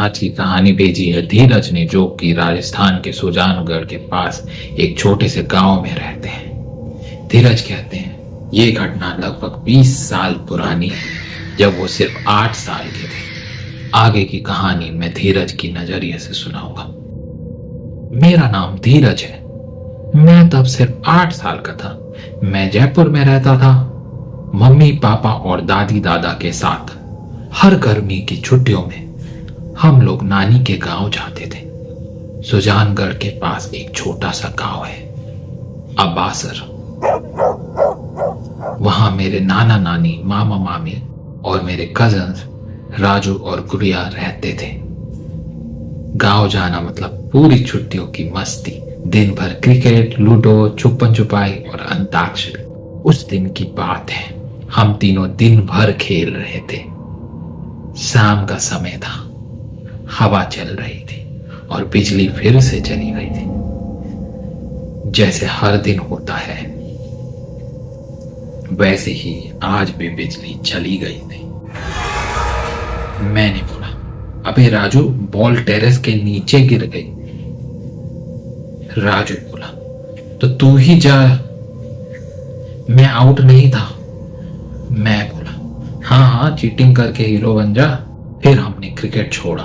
आज की कहानी भेजी है धीरज ने, जो कि राजस्थान के सुजानगढ़ के पास एक छोटे से गांव में रहते हैं। धीरज कहते हैं ये घटना लगभग 20 साल पुरानी है, जब वो सिर्फ 8 साल के थे। आगे की कहानी मैं धीरज की नजरिए से सुनाऊंगा। मेरा नाम धीरज है। मैं तब सिर्फ 8 साल का था। मैं जयपुर में रहता था, मम्मी पापा और दादी दादा के साथ। हर गर्मी की छुट्टियों में हम लोग नानी के गांव जाते थे। सुजानगढ़ के पास एक छोटा सा गांव है, अबासर। वहां मेरे नाना नानी, मामा मामी और मेरे कजन्स राजू और गुड़िया रहते थे। गांव जाना मतलब पूरी छुट्टियों की मस्ती। दिन भर क्रिकेट, लूडो, छुपन छुपाई और अंताक्षरी। उस दिन की बात है, हम तीनों दिन भर खेल रहे थे। शाम का समय था, हवा चल रही थी और बिजली फिर से चली गई थी। जैसे हर दिन होता है, वैसे ही आज भी बिजली चली गई थी। मैंने बोला, अबे राजू, बॉल टेरेस के नीचे गिर गई। राजू बोला, तो तू ही जा, मैं आउट नहीं था। मैं बोला, हाँ हाँ, चीटिंग करके हीरो बन जा। फिर हमने क्रिकेट छोड़ा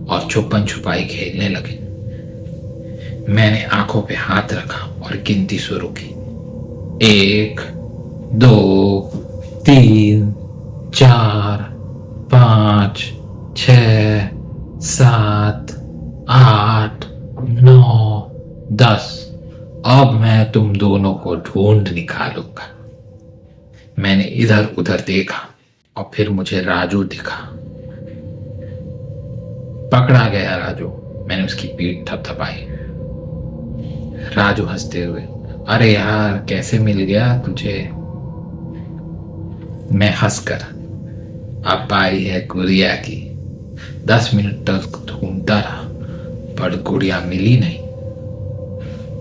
और छुपन छुपाई खेलने लगे। मैंने आंखों पे हाथ रखा और गिनती शुरू की। 1 2 3 4 5 6 7 8 9 10। अब मैं तुम दोनों को ढूंढ निकालूंगा। मैंने इधर उधर देखा और फिर मुझे राजू दिखा। पकड़ा गया राजू। मैंने उसकी पीठ थपथपाई। राजू हंसते हुए, अरे यार, कैसे मिल गया तुझे? मैं हंसकर, अब पाई है गुड़िया की। 10 मिनट तक ढूंढता रहा, पर गुड़िया मिली नहीं।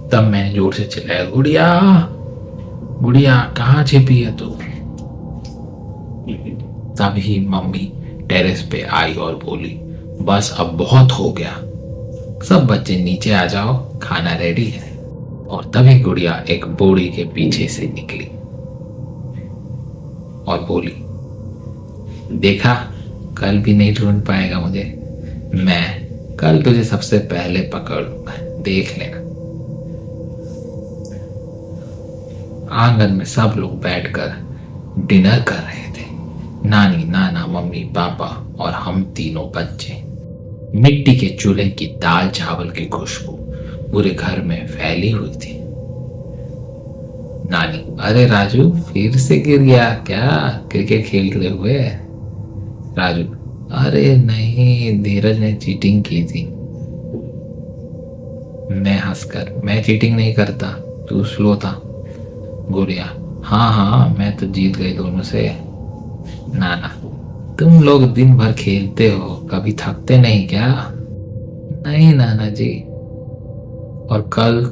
तब मैंने जोर से चिल्लाया, गुड़िया, गुड़िया, कहाँ छिपी है तू? तभी मम्मी टेरेस पे आई और बोली, बस अब बहुत हो गया, सब बच्चे नीचे आ जाओ, खाना रेडी है। और तभी गुड़िया एक बोरी के पीछे से निकली और बोली, देखा, कल भी नहीं ढूंढ पाएगा मुझे। मैं कल तुझे सबसे पहले पकड़ लूंगा, देख लेना। आंगन में सब लोग बैठकर डिनर कर रहे थे। नानी, नाना, मम्मी, पापा और हम तीनों बच्चे। मिट्टी के चूल्हे की दाल चावल की खुशबू पूरे घर में फैली हुई थी। नानी, अरे राजू, फिर से गिर गया क्या क्रिकेट खेलते हुए? राजू, अरे नहीं, धीरज ने चीटिंग की थी। मैं हंसकर, मैं चीटिंग नहीं करता, तू स्लो था। गुड़िया, हाँ हाँ, मैं तो जीत गई दोनों से। नाना, तुम लोग दिन भर खेलते हो, कभी थकते नहीं क्या? नहीं नाना जी, और कल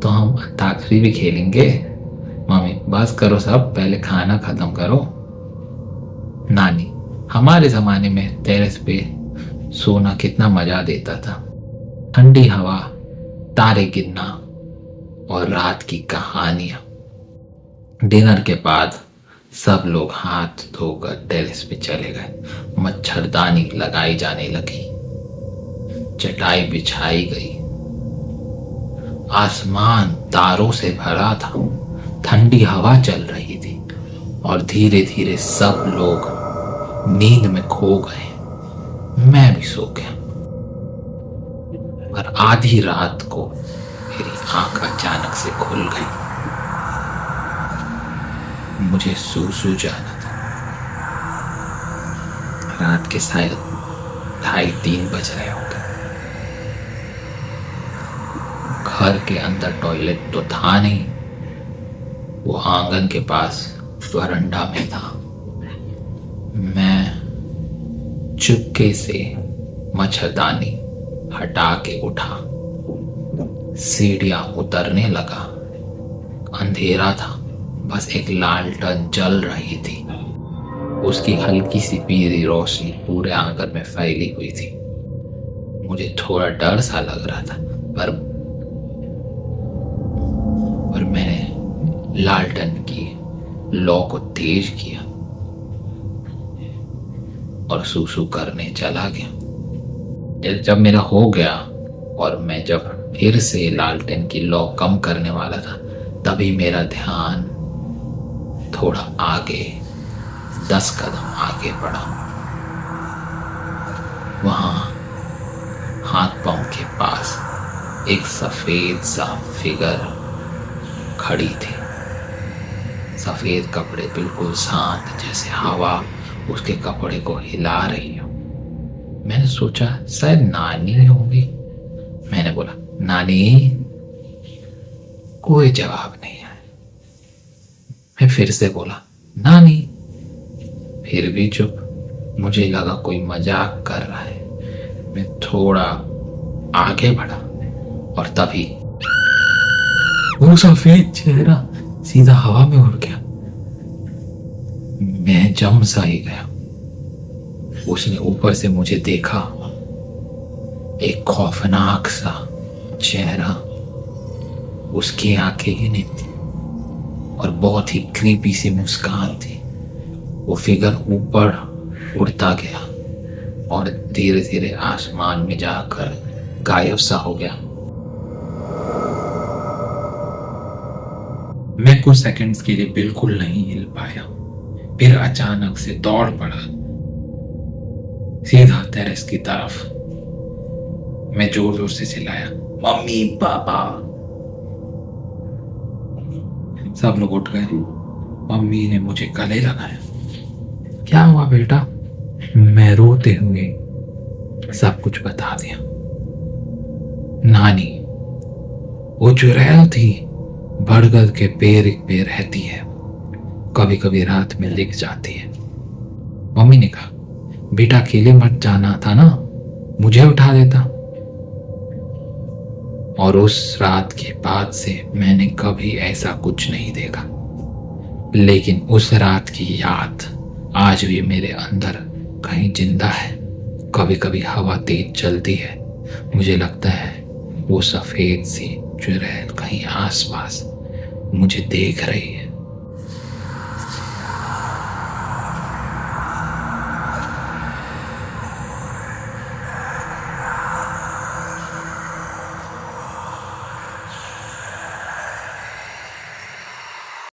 तो हम अंताक्षरी भी खेलेंगे। मम्मी, बस करो सब, पहले खाना खत्म करो। नानी, हमारे जमाने में टेरेस पे सोना कितना मजा देता था। ठंडी हवा, तारे गिरना और रात की कहानियां। डिनर के बाद सब लोग हाथ धोकर टेरेस पे चले गए। मच्छरदानी लगाई जाने लगी, चटाई बिछाई गई। आसमान तारों से भरा था, ठंडी हवा चल रही थी और धीरे धीरे सब लोग नींद में खो गए। मैं भी सो गया। पर आधी रात को मेरी आंख अचानक से खुल गई। मुझे सो जाना था। रात के शायद 2:30-3 बज रहे होंगे। घर के अंदर टॉयलेट तो था नहीं, वो आंगन के पास वरांडा में था। मैं चुपके से मच्छरदानी हटा के उठा, सीढ़ियां उतरने लगा। अंधेरा था, बस एक लालटेन जल रही थी। उसकी हल्की सी पीली रोशनी पूरे आंगन में फैली हुई थी। मुझे थोड़ा डर सा लग रहा था, पर मैंने लालटेन की लौ को तेज किया और सूसू करने चला गया। जब मेरा हो गया और मैं जब फिर से लालटेन की लौ कम करने वाला था, तभी मेरा ध्यान थोड़ा आगे, 10 कदम आगे बढ़ा। वहां हाथ पांव के पास एक सफेद सा फिगर खड़ी थी। सफेद कपड़े बिल्कुल शांत, जैसे हवा उसके कपड़े को हिला रही हो। मैंने सोचा शायद नानी होगी। मैंने बोला, नानी। कोई जवाब नहीं आया। मैं फिर से बोला, नानी। फिर भी चुप। मुझे लगा कोई मजाक कर रहा है। मैं थोड़ा आगे बढ़ा और तभी वो सफेद चेहरा सीधा हवा में उड़ गया। मैं जम सा ही गया। उसने ऊपर से मुझे देखा। एक खौफनाक सा चेहरा, उसकी आंखें ही नहीं थी और बहुत ही क्रीपी सी मुस्कान थी। वो फिगर ऊपर उड़ता गया और धीरे धीरे आसमान में जाकर गायब सा हो गया। मैं कुछ सेकंड्स के लिए बिल्कुल नहीं हिल पाया, फिर अचानक से दौड़ पड़ा सीधा टेरेस की तरफ। मैं जोर जोर से चिल्लाया, मम्मी पापा। सब लोग उठ गए। मम्मी ने मुझे गले लगाया। क्या हुआ बेटा? मैं रोते हुए सब कुछ बता दिया। नानी, वो चुड़ैल थी, बरगद के पेड़ पे रहती है, कभी कभी रात में दिख जाती है। मम्मी ने कहा, बेटा अकेले मत जाना था ना, मुझे उठा देता। और उस रात के बाद से मैंने कभी ऐसा कुछ नहीं देखा, लेकिन उस रात की याद आज भी मेरे अंदर कहीं जिंदा है। कभी कभी हवा तेज चलती है, मुझे लगता है वो सफेद सी चुड़ैल कहीं आसपास मुझे देख रही है।